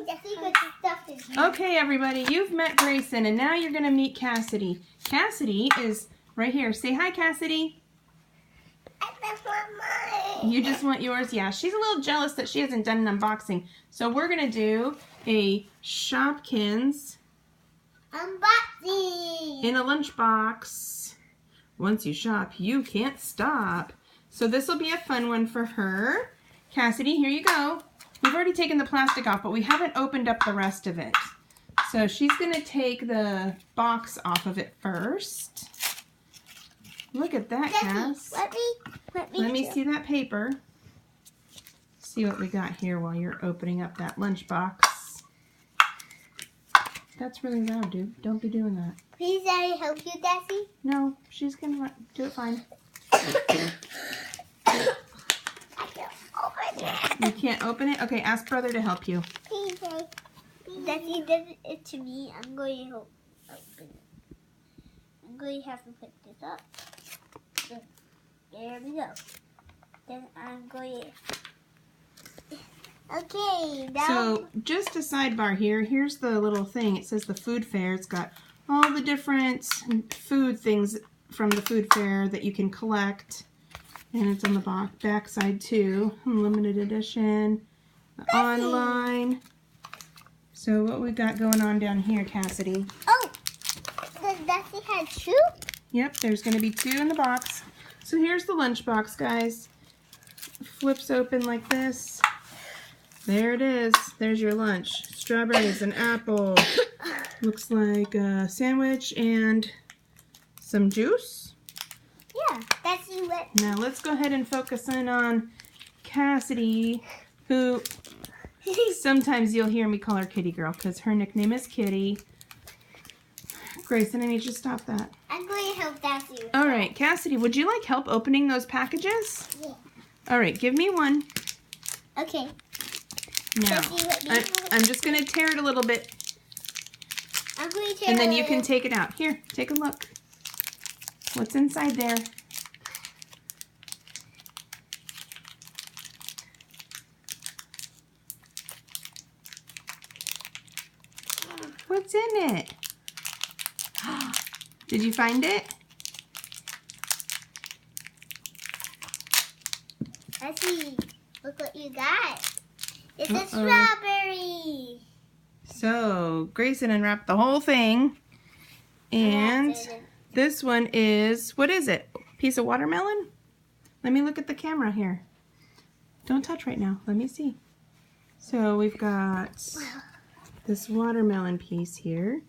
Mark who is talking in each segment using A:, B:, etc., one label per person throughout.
A: secret stuff in here.
B: Okay, everybody, you've met Grayson, and now you're going to meet Cassidy. Cassidy is right here. Say hi, Cassidy.
A: I just want mine.
B: You just want yours? Yeah, she's a little jealous that she hasn't done an unboxing. So we're going to do a Shopkins
A: Unboxing.
B: in a lunchbox. Once you shop, you can't stop. So this will be a fun one for her. Cassidy, here you go. We've already taken the plastic off, but we haven't opened up the rest of it. So she's going to take the box off of it first. Look at that, Cass. Let me see that paper. See what we got here while you're opening up that lunchbox. That's really loud, dude. Don't be doing that.
A: Please, I help you, Daddy?
B: No, she's going to do it fine. You can't open it? Okay, ask brother to help you.
A: Please, Daddy does it to me. I'm going to help open it. I'm going to have to put this up. There we go. Then I'm going to... Okay, now...
B: So, just a sidebar here. Here's the little thing. It says the food fair. It's got all the different food things from the food fair that you can collect. And it's on the back side too. Limited edition. Online. So what we got going on down here, Cassidy?
A: Oh! Does Bessie have two?
B: Yep, there's going to be 2 in the box. So here's the lunchbox, guys. Flips open like this. There it is. There's your lunch. Strawberries, an apple. Looks like a sandwich and some juice.
A: Yeah, that's what...
B: Now let's go ahead and focus in on Cassidy, who sometimes you'll hear me call her Kitty Girl because her nickname is Kitty. Grayson, I need you to stop that.
A: I'm going to help Daddy.
B: All right, Cassidy, would you like help opening those packages?
A: Yeah.
B: All right, give me one.
A: Okay.
B: Now, I'm just going to tear it a little bit,
A: I'm going to tear
B: and then you can take it out. Here, take a look. What's inside there? What's in it? Did you find it?
A: Daddy, look what you got. It's a strawberry.
B: So, Grayson unwrapped the whole thing. And this one is, what is it? Piece of watermelon? Let me look at the camera here. Don't touch right now. Let me see. So, we've got this watermelon piece here.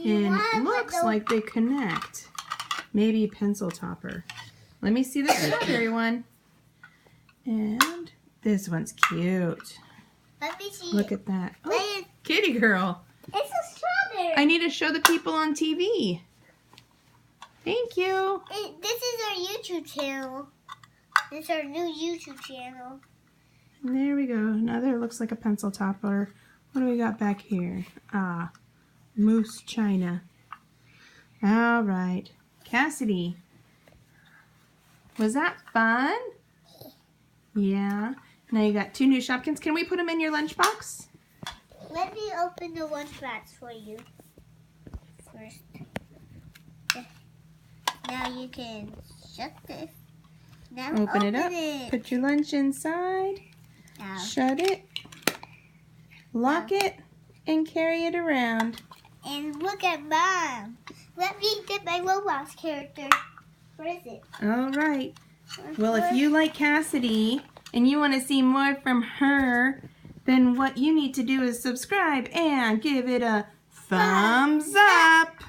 B: And it looks like they connect. Maybe pencil topper. Let me see the strawberry one. And this one's cute.
A: Let me see.
B: Look at that. Oh, Kitty Girl.
A: It's a strawberry.
B: I need to show the people on TV. Thank you.
A: This is our YouTube channel. This is our new YouTube channel.
B: And there we go. Another looks like a pencil topper. What do we got back here? Ah, moose china. All right. Cassidy. Was that fun? Yeah. Now you got 2 new Shopkins. Can we put them in your lunchbox?
A: Let me open the lunchbox for you first. Now you can shut this. Now
B: Open it up. Put your lunch inside.
A: Now.
B: Shut it. Lock it. And carry it around.
A: And look at Mom. Let me get my Roblox character. Where is it?
B: All right. Well, if you like Cassidy and you want to see more from her, then what you need to do is subscribe and give it a thumbs up.